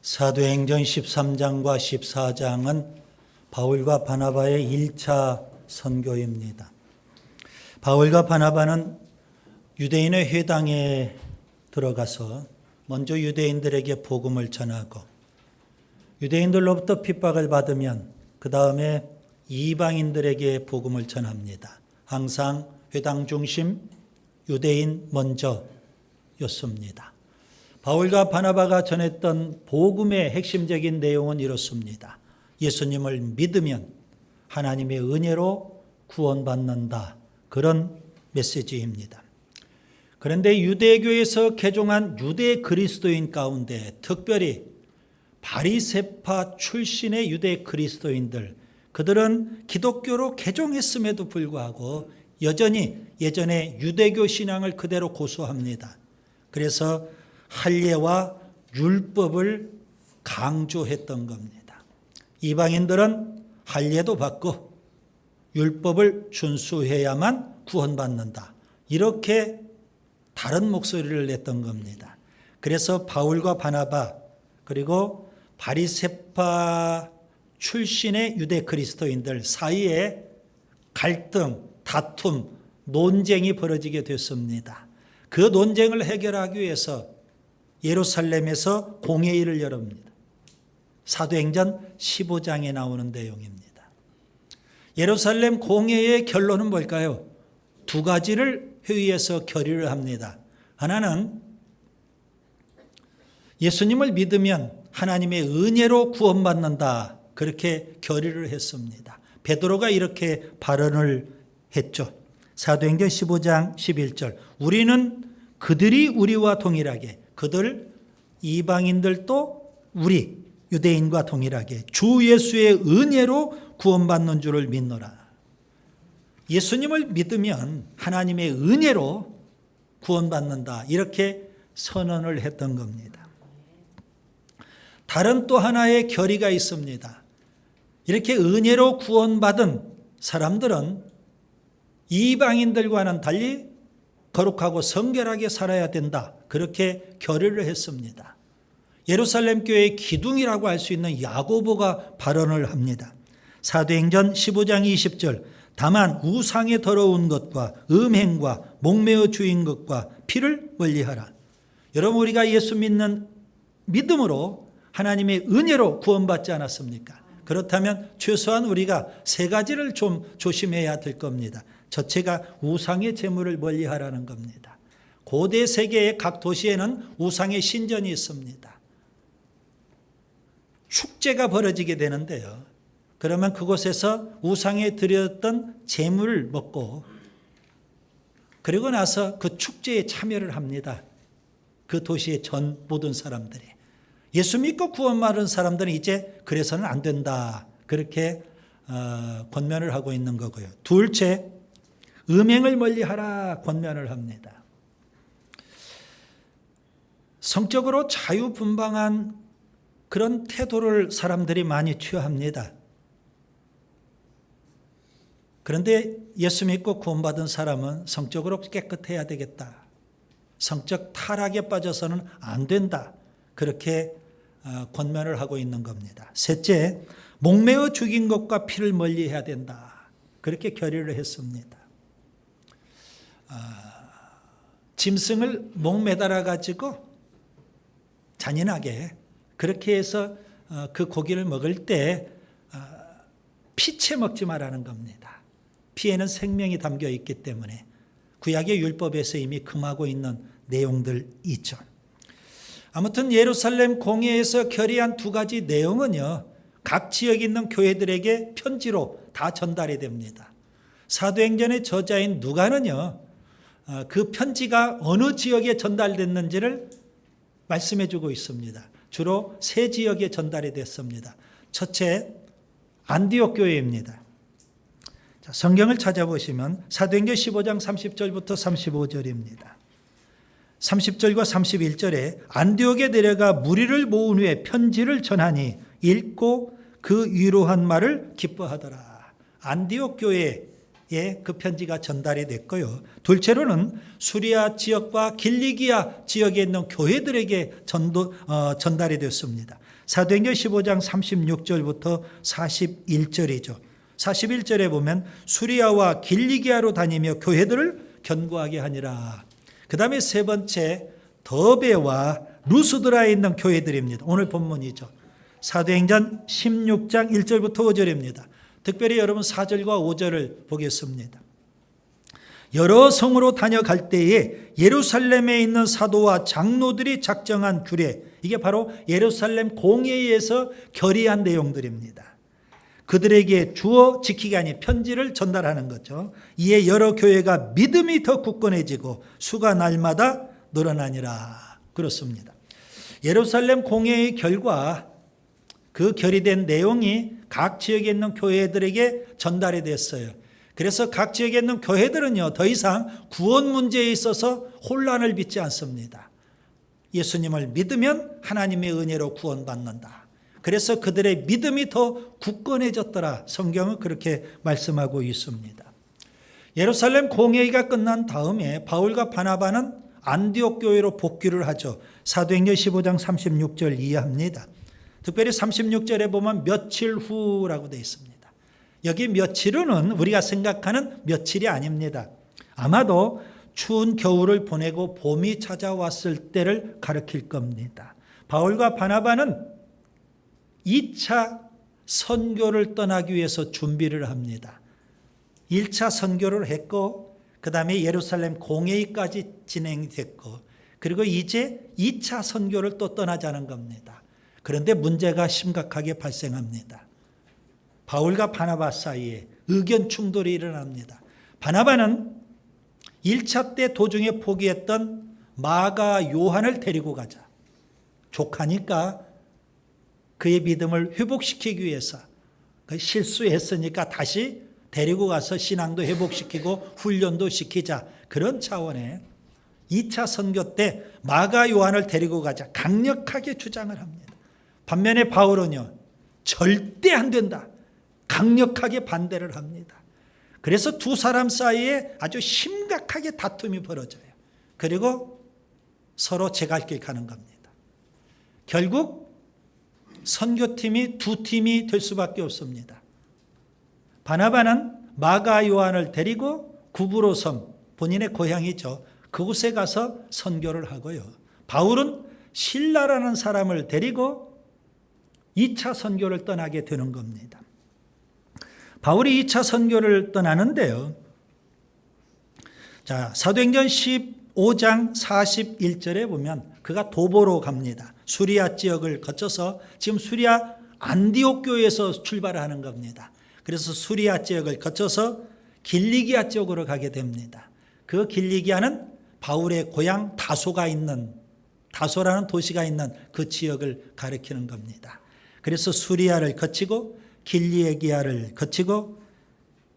사도행전 13장과 14장은 바울과 바나바의 1차 선교입니다. 바울과 바나바는 유대인의 회당에 들어가서 먼저 유대인들에게 복음을 전하고 유대인들로부터 핍박을 받으면 그 다음에 이방인들에게 복음을 전합니다. 항상 회당 중심, 유대인 먼저였습니다. 바울과 바나바가 전했던 복음의 핵심적인 내용은 이렇습니다. 예수님을 믿으면 하나님의 은혜로 구원받는다. 그런 메시지입니다. 그런데 유대교에서 개종한 유대 그리스도인 가운데 특별히 바리새파 출신의 유대 그리스도인들, 그들은 기독교로 개종했음에도 불구하고 여전히 예전의 유대교 신앙을 그대로 고수합니다. 그래서 할례와 율법을 강조했던 겁니다. 이방인들은 할례도 받고 율법을 준수해야만 구원받는다. 이렇게 다른 목소리를 냈던 겁니다. 그래서 바울과 바나바 그리고 바리새파 출신의 유대 그리스도인들 사이에 갈등, 다툼, 논쟁이 벌어지게 됐습니다. 그 논쟁을 해결하기 위해서 예루살렘에서 공회의를 열습니다. 사도행전 15장에 나오는 내용입니다. 예루살렘 공회의 결론은 뭘까요? 두 가지를 회의에서 결의를 합니다. 하나는 예수님을 믿으면 하나님의 은혜로 구원받는다. 그렇게 결의를 했습니다. 베드로가 이렇게 발언을 했죠. 사도행전 15장 11절. 우리는 그들이 우리와 동일하게, 그들 이방인들도 우리 유대인과 동일하게 주 예수의 은혜로 구원받는 줄을 믿노라. 예수님을 믿으면 하나님의 은혜로 구원받는다. 이렇게 선언을 했던 겁니다. 다른 또 하나의 결의가 있습니다. 이렇게 은혜로 구원받은 사람들은 이방인들과는 달리 거룩하고 성결하게 살아야 된다. 그렇게 결의를 했습니다. 예루살렘 교회의 기둥이라고 할 수 있는 야고보가 발언을 합니다. 사도행전 15장 20절. 다만 우상에 더러운 것과 음행과 목매어 주인 것과 피를 멀리하라. 여러분, 우리가 예수 믿는 믿음으로 하나님의 은혜로 구원받지 않았습니까? 그렇다면 최소한 우리가 세 가지를 좀 조심해야 될 겁니다. 첫째가 우상의 제물을 멀리하라는 겁니다. 고대 세계의 각 도시에는 우상의 신전이 있습니다. 축제가 벌어지게 되는데요. 그러면 그곳에서 우상에 드렸던 제물을 먹고 그리고 나서 그 축제에 참여를 합니다. 그 도시의 전 모든 사람들이. 예수 믿고 구원받은 사람들은 이제 그래서는 안 된다. 그렇게 권면을 하고 있는 거고요. 둘째, 음행을 멀리하라 권면을 합니다. 성적으로 자유분방한 그런 태도를 사람들이 많이 취합니다. 그런데 예수 믿고 구원받은 사람은 성적으로 깨끗해야 되겠다. 성적 타락에 빠져서는 안 된다. 그렇게 권면을 하고 있는 겁니다. 셋째, 목매어 죽인 것과 피를 멀리해야 된다. 그렇게 결의를 했습니다. 짐승을 목매달아 가지고 잔인하게 그렇게 해서 그 고기를 먹을 때 피채 먹지 말라는 겁니다. 피에는 생명이 담겨 있기 때문에 구약의 율법에서 이미 금하고 있는 내용들 있죠. 아무튼 예루살렘 공회에서 결의한 두 가지 내용은요, 각 지역에 있는 교회들에게 편지로 다 전달이 됩니다. 사도행전의 저자인 누가는요, 그 편지가 어느 지역에 전달됐는지를 말씀해 주고 있습니다. 주로 세 지역에 전달이 됐습니다. 첫째, 안디옥 교회입니다. 자, 성경을 찾아보시면 사도행전 15장 30절부터 35절입니다. 30절과 31절에 안디옥에 내려가 무리를 모은 후에 편지를 전하니 읽고 그 위로한 말을 기뻐하더라. 안디옥 교회에 그 편지가 전달이 됐고요. 둘째로는 수리아 지역과 길리기아 지역에 있는 교회들에게 전달이 됐습니다. 사도행전 15장 36절부터 41절이죠. 41절에 보면 수리아와 길리기아로 다니며 교회들을 견고하게 하니라. 그 다음에 세 번째 더베와 루스드라에 있는 교회들입니다. 오늘 본문이죠. 사도행전 16장 1절부터 5절입니다. 특별히 여러분 4절과 5절을 보겠습니다. 여러 성으로 다녀갈 때에 예루살렘에 있는 사도와 장로들이 작정한 규례, 이게 바로 예루살렘 공회에서 결의한 내용들입니다. 그들에게 주어 지키기 아닌 편지를 전달하는 거죠. 이에 여러 교회가 믿음이 더 굳건해지고 수가 날마다 늘어나니라. 그렇습니다. 예루살렘 공회의 결과 그 결의된 내용이 각 지역에 있는 교회들에게 전달이 됐어요. 그래서 각 지역에 있는 교회들은요, 더 이상 구원 문제에 있어서 혼란을 빚지 않습니다. 예수님을 믿으면 하나님의 은혜로 구원받는다. 그래서 그들의 믿음이 더 굳건해졌더라. 성경은 그렇게 말씀하고 있습니다. 예루살렘 공회의가 끝난 다음에 바울과 바나바는 안디옥 교회로 복귀를 하죠. 사도행전 15장 36절 이해합니다. 특별히 36절에 보면 며칠 후라고 되어 있습니다. 여기 며칠 후는 우리가 생각하는 며칠이 아닙니다. 아마도 추운 겨울을 보내고 봄이 찾아왔을 때를 가리킬 겁니다. 바울과 바나바는 2차 선교를 떠나기 위해서 준비를 합니다. 1차 선교를 했고 그 다음에 예루살렘 공회의까지 진행됐고 그리고 이제 2차 선교를 또 떠나자는 겁니다. 그런데 문제가 심각하게 발생합니다. 바울과 바나바 사이에 의견 충돌이 일어납니다. 바나바는 1차 때 도중에 포기했던 마가 요한을 데리고 가자. 조카니까 그의 믿음을 회복시키기 위해서 실수했으니까 다시 데리고 가서 신앙도 회복시키고 훈련도 시키자. 그런 차원에 2차 선교 때 마가 요한을 데리고 가자. 강력하게 주장을 합니다. 반면에 바울은요. 절대 안 된다. 강력하게 반대를 합니다. 그래서 두 사람 사이에 아주 심각하게 다툼이 벌어져요. 그리고 서로 제갈길 가는 겁니다. 결국 선교팀이 두 팀이 될 수밖에 없습니다. 바나바는 마가 요한을 데리고 구브로 섬, 본인의 고향이죠. 그곳에 가서 선교를 하고요. 바울은 실라라는 사람을 데리고 2차 선교를 떠나게 되는 겁니다. 바울이 2차 선교를 떠나는데요. 자, 사도행전 15장 41절에 보면 그가 도보로 갑니다. 수리아 지역을 거쳐서 지금 수리아 안디옥 교회에서 출발하는 겁니다. 그래서 수리아 지역을 거쳐서 길리기아 쪽으로 가게 됩니다. 그 길리기아는 바울의 고향 다소라는 도시가 있는 그 지역을 가리키는 겁니다. 그래서 수리아를 거치고 길리기아를 거치고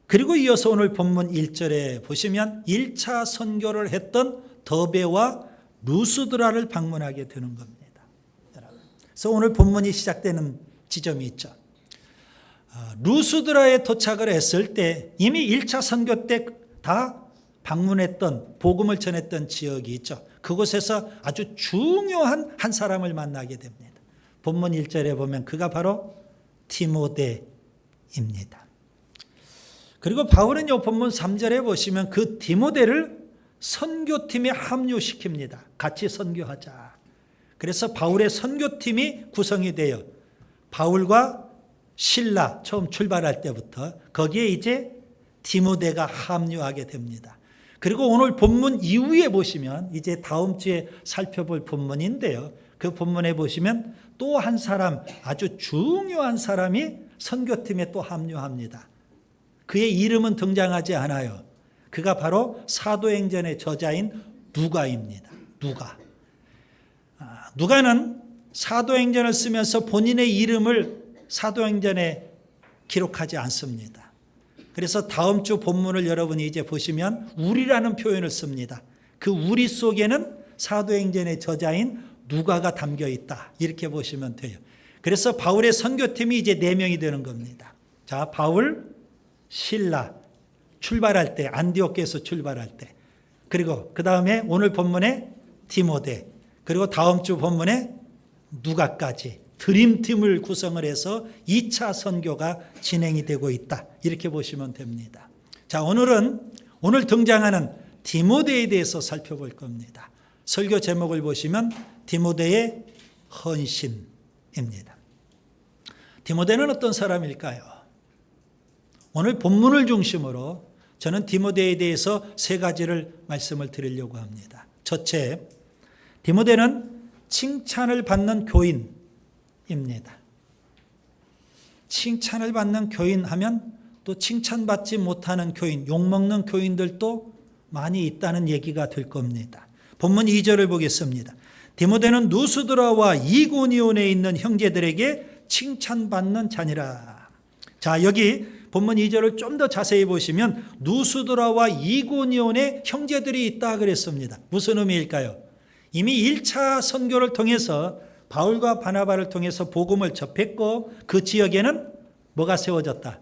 그리고 이어서 오늘 본문 1절에 보시면 1차 선교를 했던 더베와 루스드라를 방문하게 되는 겁니다. 그래서 오늘 본문이 시작되는 지점이 있죠. 루스드라에 도착을 했을 때 이미 1차 선교 때 다 방문했던 복음을 전했던 지역이 있죠. 그곳에서 아주 중요한 한 사람을 만나게 됩니다. 본문 1절에 보면 그가 바로 디모데입니다. 그리고 바울은 이 본문 3절에 보시면 그 디모데를 선교팀에 합류시킵니다. 같이 선교하자. 그래서 바울의 선교팀이 구성이 되어 바울과 실라 처음 출발할 때부터 거기에 이제 디모데가 합류하게 됩니다. 그리고 오늘 본문 이후에 보시면 이제 다음 주에 살펴볼 본문인데요. 그 본문에 보시면 또 한 사람, 아주 중요한 사람이 선교팀에 또 합류합니다. 그의 이름은 등장하지 않아요. 그가 바로 사도행전의 저자인 누가입니다. 누가는 사도행전을 쓰면서 본인의 이름을 사도행전에 기록하지 않습니다. 그래서 다음 주 본문을 여러분이 이제 보시면 우리라는 표현을 씁니다. 그 우리 속에는 사도행전의 저자인 누가가 담겨 있다. 이렇게 보시면 돼요. 그래서 바울의 선교팀이 이제 4명이 되는 겁니다. 자, 바울, 실라 출발할 때, 안디옥에서 출발할 때, 그리고 그 다음에 오늘 본문에 디모데, 그리고 다음 주 본문에 누가까지 드림팀을 구성을 해서 2차 선교가 진행이 되고 있다. 이렇게 보시면 됩니다. 자, 오늘 등장하는 디모데에 대해서 살펴볼 겁니다. 설교 제목을 보시면 디모데의 헌신입니다. 디모데는 어떤 사람일까요? 오늘 본문을 중심으로 저는 디모데에 대해서 세 가지를 말씀을 드리려고 합니다. 첫째, 디모데는 칭찬을 받는 교인입니다. 칭찬을 받는 교인 하면 또 칭찬받지 못하는 교인, 욕먹는 교인들도 많이 있다는 얘기가 될 겁니다. 본문 2절을 보겠습니다. 디모데는 누스드라와 이고니온에 있는 형제들에게 칭찬받는 자니라. 자, 여기 본문 2절을 좀 더 자세히 보시면 누스드라와 이고니온에 형제들이 있다 그랬습니다. 무슨 의미일까요? 이미 1차 선교를 통해서 바울과 바나바를 통해서 복음을 접했고 그 지역에는 뭐가 세워졌다?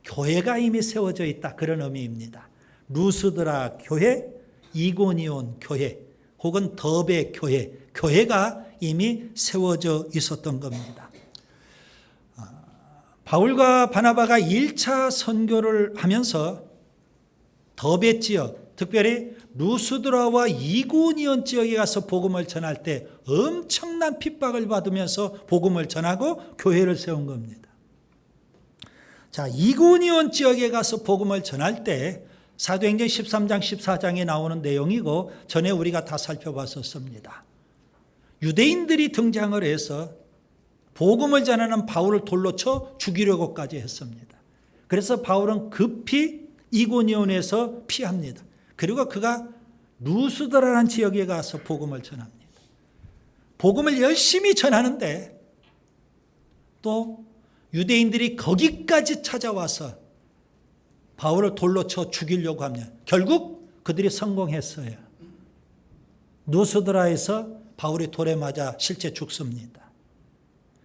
교회가 이미 세워져 있다. 그런 의미입니다. 루스드라 교회, 이고니온 교회 혹은 더베 교회, 교회가 이미 세워져 있었던 겁니다. 바울과 바나바가 1차 선교를 하면서 더베 지역, 특별히 루스드라와 이고니온 지역에 가서 복음을 전할 때 엄청난 핍박을 받으면서 복음을 전하고 교회를 세운 겁니다. 자, 이고니온 지역에 가서 복음을 전할 때 사도행전 13장 14장에 나오는 내용이고 전에 우리가 다 살펴봤었습니다. 유대인들이 등장을 해서 복음을 전하는 바울을 돌로 쳐 죽이려고까지 했습니다. 그래서 바울은 급히 이고니온에서 피합니다. 그리고 그가 루스드라라는 지역에 가서 복음을 전합니다. 복음을 열심히 전하는데 또 유대인들이 거기까지 찾아와서 바울을 돌로 쳐 죽이려고 하면 결국 그들이 성공했어요. 루스드라에서 바울이 돌에 맞아 실제 죽습니다.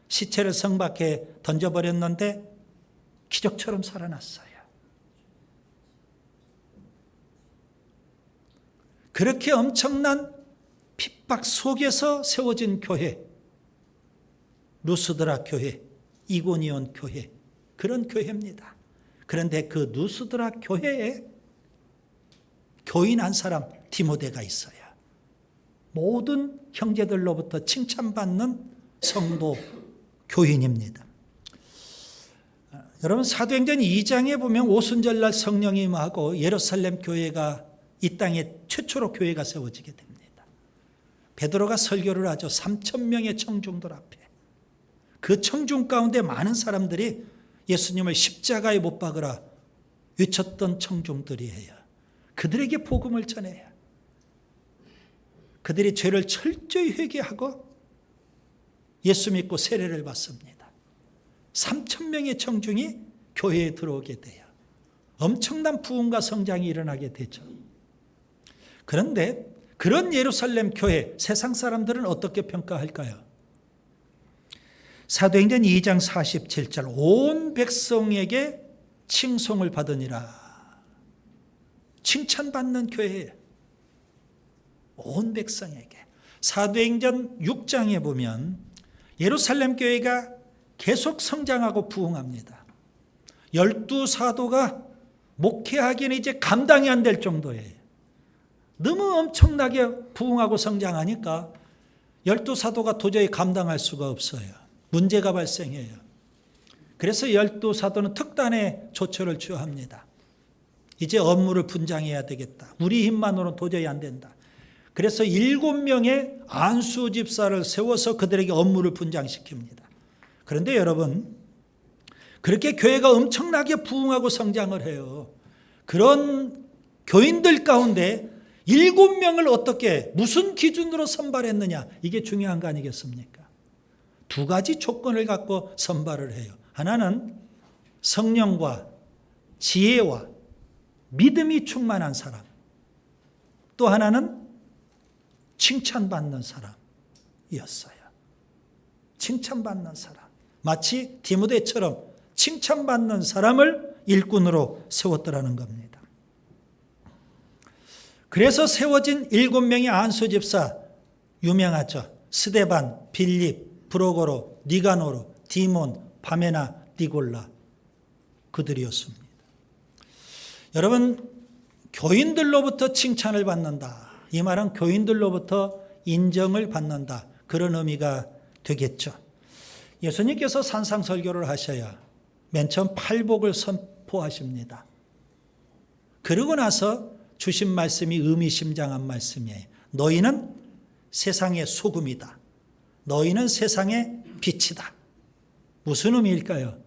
시체를 성 밖에 던져버렸는데 기적처럼 살아났어요. 그렇게 엄청난 핍박 속에서 세워진 교회, 루스드라 교회, 이고니온 교회, 그런 교회입니다. 그런데 그 루스드라 교회에 교인 한 사람 디모데가 있어요. 모든 형제들로부터 칭찬받는 성도 교인입니다. 여러분, 사도행전 2장에 보면 오순절날 성령이 임하고 예루살렘 교회가 이 땅에 최초로 교회가 세워지게 됩니다. 베드로가 설교를 하죠. 3,000명의 청중들 앞에. 그 청중 가운데 많은 사람들이 예수님을 십자가에 못 박으라 외쳤던 청중들이에요. 그들에게 복음을 전해요. 그들이 죄를 철저히 회개하고 예수 믿고 세례를 받습니다. 3,000명의 청중이 교회에 들어오게 돼요. 엄청난 부흥과 성장이 일어나게 되죠. 그런데 그런 예루살렘 교회, 세상 사람들은 어떻게 평가할까요? 사도행전 2장 47절 온 백성에게 칭송을 받으니라. 칭찬받는 교회예요. 온 백성에게. 사도행전 6장에 보면 예루살렘 교회가 계속 성장하고 부흥합니다. 12사도가 목회하기는 이제 감당이 안 될 정도예요. 너무 엄청나게 부흥하고 성장하니까 12사도가 도저히 감당할 수가 없어요. 문제가 발생해요. 그래서 12사도는 특단의 조처를 취합니다. 이제 업무를 분장해야 되겠다. 우리 힘만으로는 도저히 안 된다. 그래서 7명의 안수 집사를 세워서 그들에게 업무를 분장시킵니다. 그런데 여러분, 그렇게 교회가 엄청나게 부흥하고 성장을 해요. 그런 교인들 가운데 7명을 어떻게, 무슨 기준으로 선발했느냐, 이게 중요한 거 아니겠습니까? 두 가지 조건을 갖고 선발을 해요. 하나는 성령과 지혜와 믿음이 충만한 사람, 또 하나는 칭찬받는 사람이었어요. 칭찬받는 사람. 마치 디모데처럼 칭찬받는 사람을 일꾼으로 세웠더라는 겁니다. 그래서 세워진 7명의 안수 집사, 유명하죠. 스데반, 빌립, 프로고로, 니가노로, 디몬, 파메나, 니골라 그들이었습니다. 여러분, 교인들로부터 칭찬을 받는다. 이 말은 교인들로부터 인정을 받는다. 그런 의미가 되겠죠. 예수님께서 산상설교를 하셔야 맨 처음 팔복을 선포하십니다. 그러고 나서 주신 말씀이 의미심장한 말씀이에요. 너희는 세상의 소금이다. 너희는 세상의 빛이다. 무슨 의미일까요?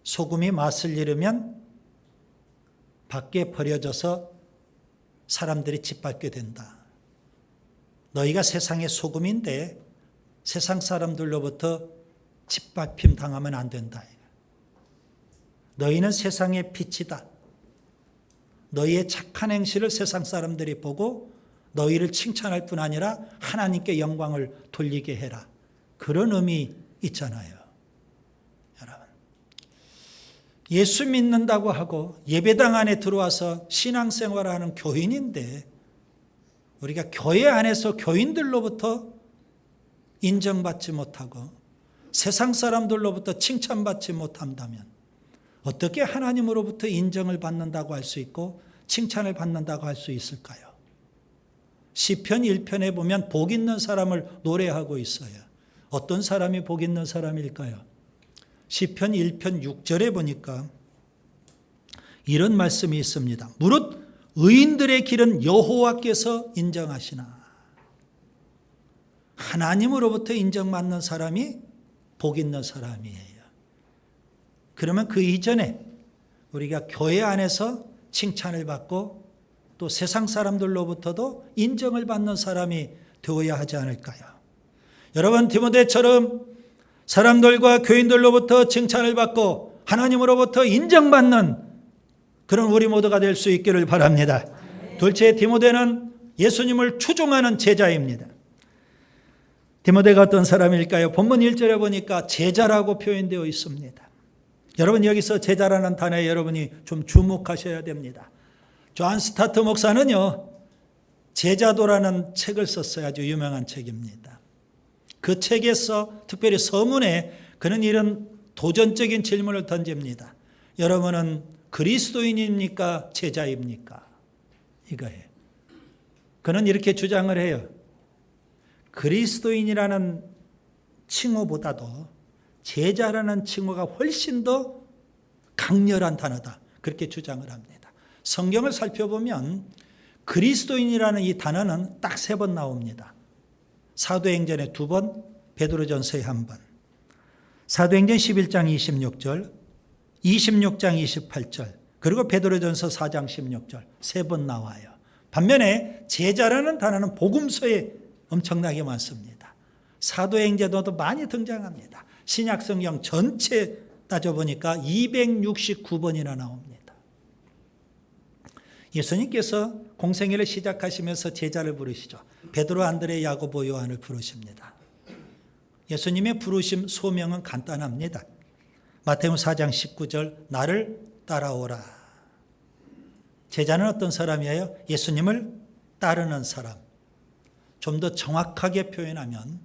소금이 맛을 잃으면 밖에 버려져서 사람들이 짓밟게 된다. 너희가 세상의 소금인데 세상 사람들로부터 짓밟힘 당하면 안 된다. 너희는 세상의 빛이다. 너희의 착한 행실을 세상 사람들이 보고 너희를 칭찬할 뿐 아니라 하나님께 영광을 돌리게 해라. 그런 의미 있잖아요. 여러분, 예수 믿는다고 하고 예배당 안에 들어와서 신앙생활을 하는 교인인데 우리가 교회 안에서 교인들로부터 인정받지 못하고 세상 사람들로부터 칭찬받지 못한다면 어떻게 하나님으로부터 인정을 받는다고 할 수 있고 칭찬을 받는다고 할 수 있을까요? 시편 1편에 보면 복 있는 사람을 노래하고 있어요. 어떤 사람이 복 있는 사람일까요? 시편 1편 6절에 보니까 이런 말씀이 있습니다. 무릇 의인들의 길은 여호와께서 인정하시나. 하나님으로부터 인정받는 사람이 복 있는 사람이에요. 그러면 그 이전에 우리가 교회 안에서 칭찬을 받고 또 세상 사람들로부터도 인정을 받는 사람이 되어야 하지 않을까요? 여러분, 디모데처럼 사람들과 교인들로부터 칭찬을 받고 하나님으로부터 인정받는 그런 우리 모두가 될 수 있기를 바랍니다. 둘째, 디모데는 예수님을 추종하는 제자입니다. 디모데가 어떤 사람일까요? 본문 1절에 보니까 제자라고 표현되어 있습니다. 여러분, 여기서 제자라는 단어에 여러분이 좀 주목하셔야 됩니다. 존 스타트 목사는요, 제자도라는 책을 썼어요. 아주 유명한 책입니다. 그 책에서 특별히 서문에 그는 이런 도전적인 질문을 던집니다. 여러분은 그리스도인입니까? 제자입니까? 이거예요. 그는 이렇게 주장을 해요. 그리스도인이라는 칭호보다도 제자라는 칭호가 훨씬 더 강렬한 단어다. 그렇게 주장을 합니다. 성경을 살펴보면 그리스도인이라는 이 단어는 딱 3번 나옵니다. 사도행전에 2번, 베드로전서에 1번. 사도행전 11장 26절, 26장 28절, 그리고 베드로전서 4장 16절 3번 나와요. 반면에 제자라는 단어는 복음서에 엄청나게 많습니다. 사도행전에도 많이 등장합니다. 신약성경 전체 따져보니까 269번이나 나옵니다. 예수님께서 공생애를 시작하시면서 제자를 부르시죠. 베드로, 안드레, 야고보, 요한을 부르십니다. 예수님의 부르심 소명은 간단합니다. 마태복음 4장 19절 나를 따라오라. 제자는 어떤 사람이에요? 예수님을 따르는 사람. 좀 더 정확하게 표현하면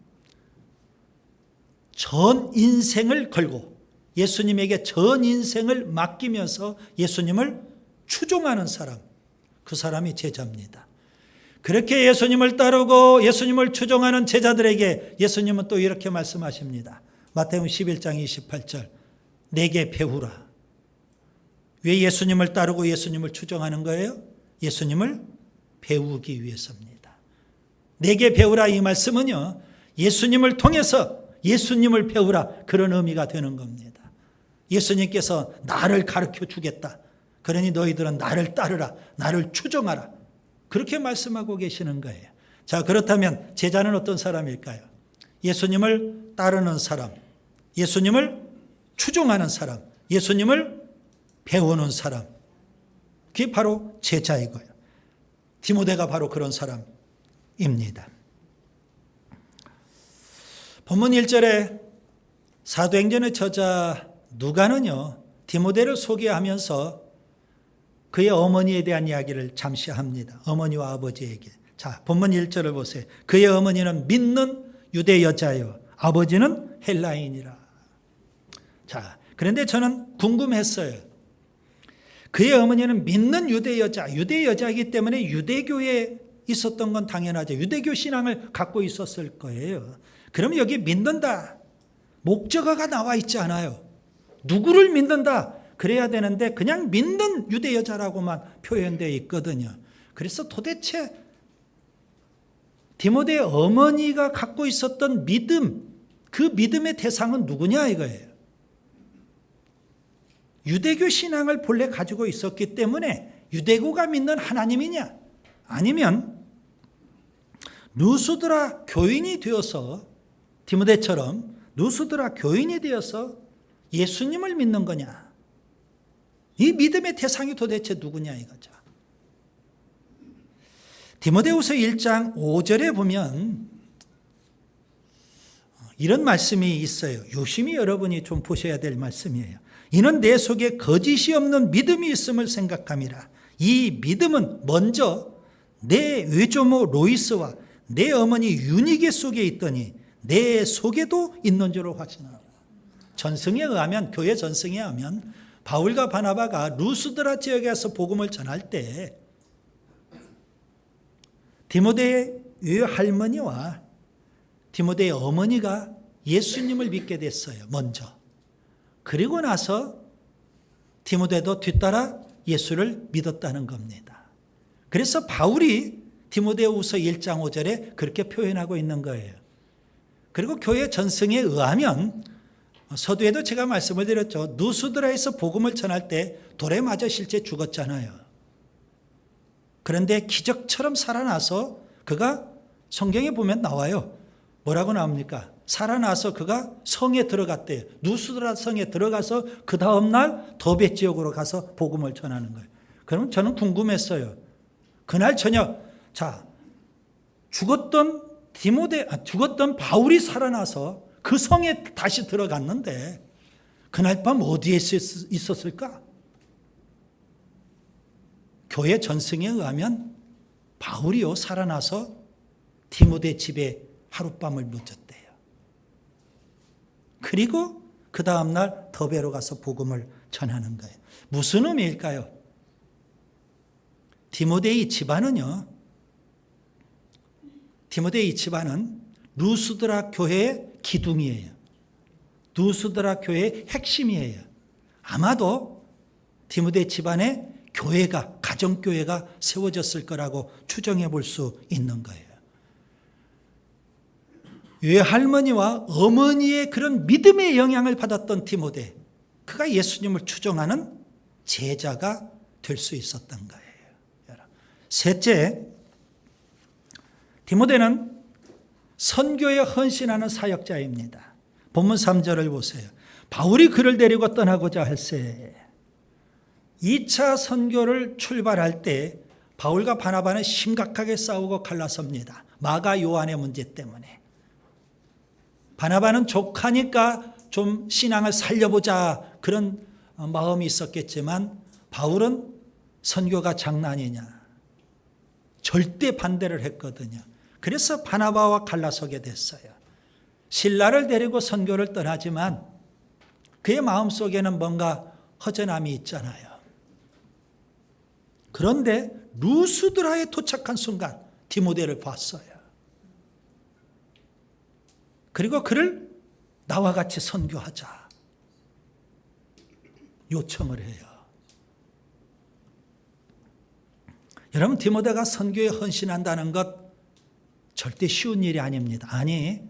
전 인생을 걸고 예수님에게 전 인생을 맡기면서 예수님을 추종하는 사람, 그 사람이 제자입니다. 그렇게 예수님을 따르고 예수님을 추종하는 제자들에게 예수님은 또 이렇게 말씀하십니다. 마태복음 11장 28절 내게 배우라. 왜 예수님을 따르고 예수님을 추종하는 거예요? 예수님을 배우기 위해서입니다. 내게 배우라 이 말씀은요, 예수님을 통해서 예수님을 배우라 그런 의미가 되는 겁니다. 예수님께서 나를 가르쳐 주겠다. 그러니 너희들은 나를 따르라. 나를 추종하라. 그렇게 말씀하고 계시는 거예요. 자, 그렇다면 제자는 어떤 사람일까요? 예수님을 따르는 사람, 예수님을 추종하는 사람, 예수님을 배우는 사람. 그게 바로 제자이고요. 디모데가 바로 그런 사람입니다. 본문 1절에 사도행전의 저자 누가는요, 디모데를 소개하면서 그의 어머니에 대한 이야기를 잠시 합니다. 어머니와 아버지에게. 자, 본문 1절을 보세요. 그의 어머니는 믿는 유대 여자요 아버지는 헬라인이라. 자, 그런데 저는 궁금했어요. 그의 어머니는 믿는 유대 여자이기 때문에 유대교에 있었던 건 당연하죠. 유대교 신앙을 갖고 있었을 거예요. 그럼 여기 믿는다, 목적어가 나와 있지 않아요. 누구를 믿는다 그래야 되는데 그냥 믿는 유대 여자라고만 표현되어 있거든요. 그래서 도대체 디모데의 어머니가 갖고 있었던 믿음, 그 믿음의 대상은 누구냐 이거예요. 유대교 신앙을 본래 가지고 있었기 때문에 유대교가 믿는 하나님이냐, 아니면 누수드라 교인이 되어서, 디모데처럼 누수드라 교인이 되어서 예수님을 믿는 거냐, 이 믿음의 대상이 도대체 누구냐 이거죠. 디모데후서 1장 5절에 보면 이런 말씀이 있어요. 유심히 여러분이 좀 보셔야 될 말씀이에요. 이는 내 속에 거짓이 없는 믿음이 있음을 생각함이라. 이 믿음은 먼저 내 외조모 로이스와 내 어머니 유니게 속에 있더니 내 속에도 있는 줄로 확신하라. 전승에 의하면, 교회 전승에 의하면 바울과 바나바가 루스드라 지역에서 복음을 전할 때 디모데의 외할머니와 디모데의 어머니가 예수님을 믿게 됐어요. 먼저. 그리고 나서 디모데도 뒤따라 예수를 믿었다는 겁니다. 그래서 바울이 디모데후서 1장 5절에 그렇게 표현하고 있는 거예요. 그리고 교회 전승에 의하면 서두에도 제가 말씀을 드렸죠. 누수드라에서 복음을 전할 때 돌에 맞아 실제 죽었잖아요. 그런데 기적처럼 살아나서 그가, 성경에 보면 나와요. 뭐라고 나옵니까? 살아나서 그가 성에 들어갔대요. 누수드라 성에 들어가서 그 다음날 더베 지역으로 가서 복음을 전하는 거예요. 그러면 저는 궁금했어요. 그날 저녁, 자, 죽었던 바울이 살아나서 그 성에 다시 들어갔는데 그날 밤 어디에 있었을까? 교회 전승에 의하면 바울이요 살아나서 디모데 집에 하룻밤을 묻었대요. 그리고 그 다음날 더베로 가서 복음을 전하는 거예요. 무슨 의미일까요? 디모데의 집안은요, 디모데의 집안은 루스드라 교회의 기둥이에요. 루스드라 교회의 핵심이에요. 아마도 디모데 집안에 교회가, 가정교회가 세워졌을 거라고 추정해 볼 수 있는 거예요. 외할머니와 어머니의 그런 믿음의 영향을 받았던 디모데, 그가 예수님을 추종하는 제자가 될 수 있었던 거예요. 셋째, 디모데는 선교에 헌신하는 사역자입니다. 본문 3절을 보세요. 바울이 그를 데리고 떠나고자 할새 2차 선교를 출발할 때 바울과 바나바는 심각하게 싸우고 갈라섭니다. 마가 요한의 문제 때문에. 바나바는 족하니까 좀 신앙을 살려보자 그런 마음이 있었겠지만 바울은 선교가 장난이냐, 절대 반대를 했거든요. 그래서 바나바와 갈라서게 됐어요. 신라를 데리고 선교를 떠나지만 그의 마음속에는 뭔가 허전함이 있잖아요. 그런데 루스드라에 도착한 순간 디모데를 봤어요. 그리고 그를 나와 같이 선교하자 요청을 해요. 여러분, 디모데가 선교에 헌신한다는 것 절대 쉬운 일이 아닙니다. 아니,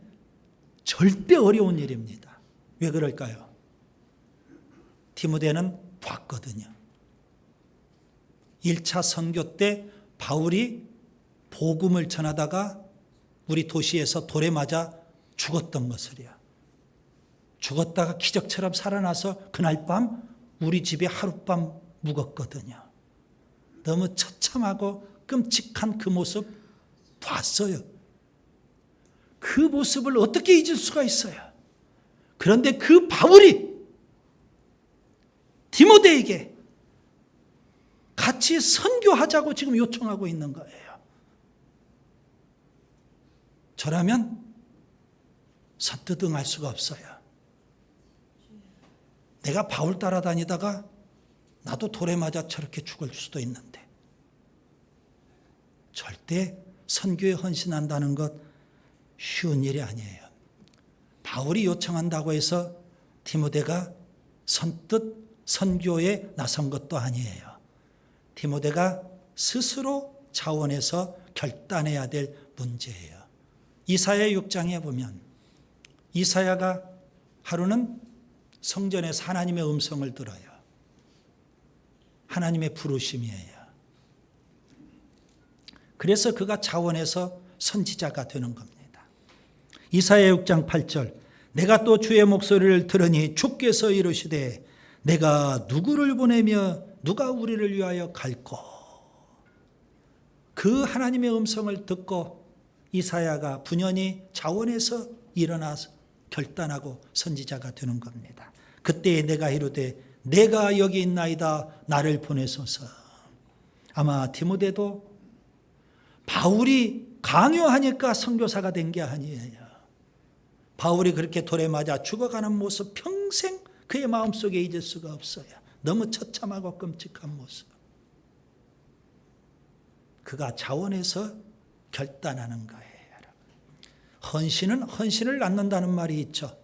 절대 어려운 일입니다. 왜 그럴까요? 디모데는 봤거든요. 1차 선교 때 바울이 복음을 전하다가 우리 도시에서 돌에 맞아 죽었던 것을요. 죽었다가 기적처럼 살아나서 그날 밤 우리 집에 하룻밤 묵었거든요. 너무 처참하고 끔찍한 그 모습 봤어요. 그 모습을 어떻게 잊을 수가 있어요? 그런데 그 바울이 디모데에게 같이 선교하자고 지금 요청하고 있는 거예요. 저라면 선뜻 응할 수가 없어요. 내가 바울 따라다니다가 나도 돌에 맞아 저렇게 죽을 수도 있는데 절대 선교에 헌신한다는 것 쉬운 일이 아니에요. 바울이 요청한다고 해서 디모데가 선뜻 선교에 나선 것도 아니에요. 디모데가 스스로 자원해서 결단해야 될 문제예요. 이사야 6장에 보면 이사야가 하루는 성전에서 하나님의 음성을 들어요. 하나님의 부르심이에요. 그래서 그가 자원해서 선지자가 되는 겁니다. 이사야 6장 8절 내가 또 주의 목소리를 들으니 주께서 이르시되 내가 누구를 보내며 누가 우리를 위하여 갈꼬. 그 하나님의 음성을 듣고 이사야가 분연히 자원해서 일어나서 결단하고 선지자가 되는 겁니다. 그때 내가 이르되 내가 여기 있나이다 나를 보내소서. 아마 디모데도 바울이 강요하니까 선교사가 된 게 아니에요. 바울이 그렇게 돌에 맞아 죽어가는 모습 평생 그의 마음속에 잊을 수가 없어요. 너무 처참하고 끔찍한 모습. 그가 자원해서 결단하는 거예요. 헌신은 헌신을 낳는다는 말이 있죠.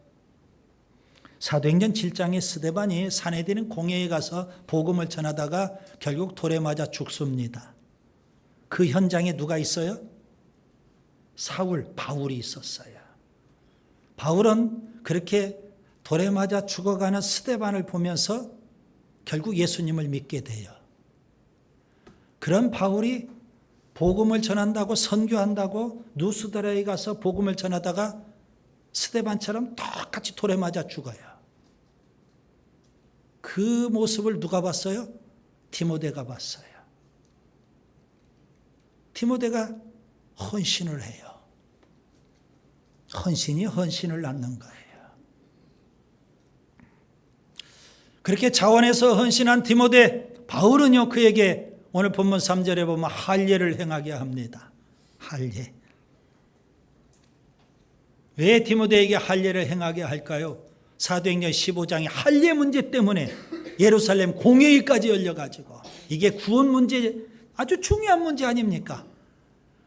사도행전 7장에 스데반이 사내들인 공회에 가서 복음을 전하다가 결국 돌에 맞아 죽습니다. 그 현장에 누가 있어요? 바울이 있었어요. 바울은 그렇게 돌에 맞아 죽어가는 스데반을 보면서 결국 예수님을 믿게 돼요. 그런 바울이 복음을 전한다고 선교한다고 누스드라에 가서 복음을 전하다가 스데반처럼 똑같이 돌에 맞아 죽어요. 그 모습을 누가 봤어요? 디모데가 봤어요. 디모데가 헌신을 해요. 헌신이 헌신을 낳는 거예요. 그렇게 자원해서 헌신한 디모데, 바울은요 그에게 오늘 본문 3절에 보면 할례를 행하게 합니다. 할례. 왜 디모데에게 할례를 행하게 할까요? 사도행전 15장의 할례 문제 때문에 예루살렘 공회의까지 열려가지고 이게 구원 문제 아주 중요한 문제 아닙니까?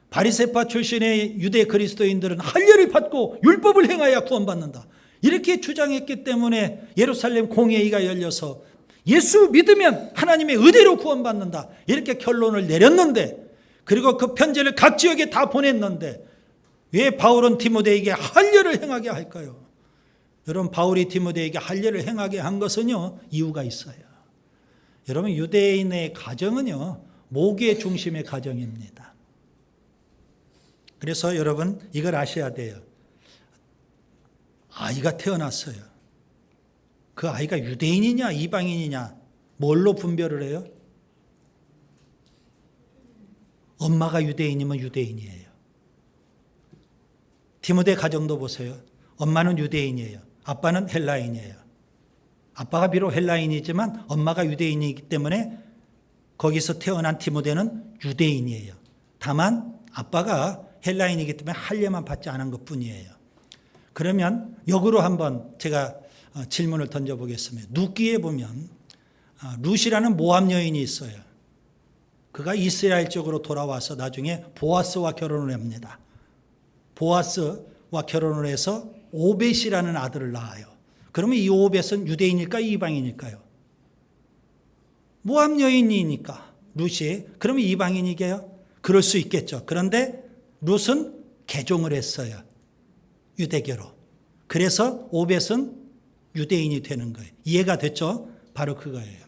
바리새파 출신의 유대 그리스도인들은 할례를 받고 율법을 행하여 구원받는다. 이렇게 주장했기 때문에 예루살렘 공회의가 열려서 예수 믿으면 하나님의 의대로 구원받는다. 이렇게 결론을 내렸는데 그리고 그 편지를 각 지역에 다 보냈는데 왜 바울은 디모데에게 할례를 행하게 할까요? 여러분 바울이 디모데에게 할례를 행하게 한 것은요 이유가 있어요. 여러분 유대인의 가정은요 모기의 중심의 가정입니다. 그래서 여러분 이걸 아셔야 돼요. 아이가 태어났어요. 그 아이가 유대인이냐 이방인이냐 뭘로 분별을 해요? 엄마가 유대인이면 유대인이에요. 디모데 가정도 보세요. 엄마는 유대인이에요. 아빠는 헬라인이에요. 아빠가 비록 헬라인이지만 엄마가 유대인이기 때문에 거기서 태어난 디모데는 유대인이에요. 다만 아빠가 헬라인이기 때문에 할례만 받지 않은 것뿐이에요. 그러면 역으로 한번 제가 질문을 던져보겠습니다. 룻기에 보면 룻이라는 모압 여인이 있어요. 그가 이스라엘 쪽으로 돌아와서 나중에 보아스와 결혼을 합니다. 보아스와 결혼을 해서 오벳이라는 아들을 낳아요. 그러면 이 오벳은 유대인일까요? 이방인일까요? 모압 여인이니까 룻이. 그러면 이방인이게요? 그럴 수 있겠죠. 그런데 룻은 개종을 했어요. 유대교로. 그래서 오벳은 유대인이 되는 거예요. 이해가 됐죠? 바로 그거예요.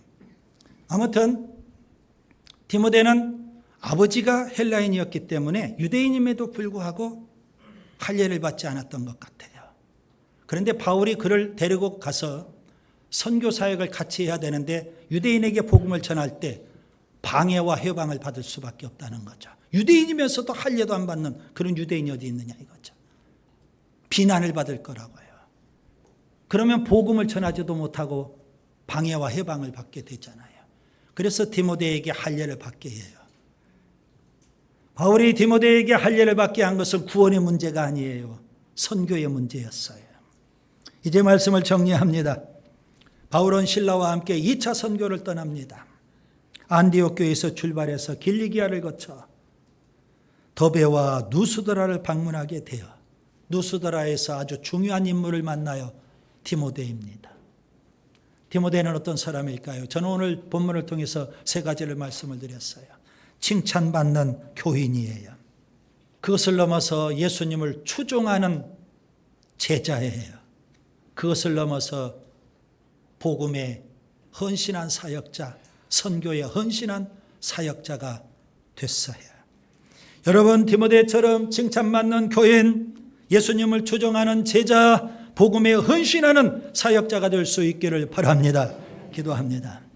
아무튼 디모데는 아버지가 헬라인이었기 때문에 유대인임에도 불구하고 할례를 받지 않았던 것 같아요. 그런데 바울이 그를 데리고 가서 선교 사역을 같이 해야 되는데 유대인에게 복음을 전할 때 방해와 해방을 받을 수밖에 없다는 거죠. 유대인이면서도 할례도 안 받는 그런 유대인이 어디 있느냐 이거죠. 비난을 받을 거라고요. 그러면 복음을 전하지도 못하고 방해와 해방을 받게 되잖아요. 그래서 디모데에게 할례를 받게 해요. 바울이 디모데에게 할례를 받게 한 것은 구원의 문제가 아니에요. 선교의 문제였어요. 이제 말씀을 정리합니다. 바울은 신라와 함께 2차 선교를 떠납니다. 안디옥 교회에서 출발해서 길리기아를 거쳐 더베와 누스드라를 방문하게 되어 누스드라에서 아주 중요한 인물을 만나요. 디모데입니다. 디모데는 어떤 사람일까요? 저는 오늘 본문을 통해서 세 가지를 말씀을 드렸어요. 칭찬받는 교인이에요. 그것을 넘어서 예수님을 추종하는 제자예요. 그것을 넘어서 복음에 헌신한 사역자, 선교에 헌신한 사역자가 됐어요. 여러분, 디모데처럼 칭찬받는 교인, 예수님을 추종하는 제자, 복음에 헌신하는 사역자가 될 수 있기를 바랍니다. 기도합니다.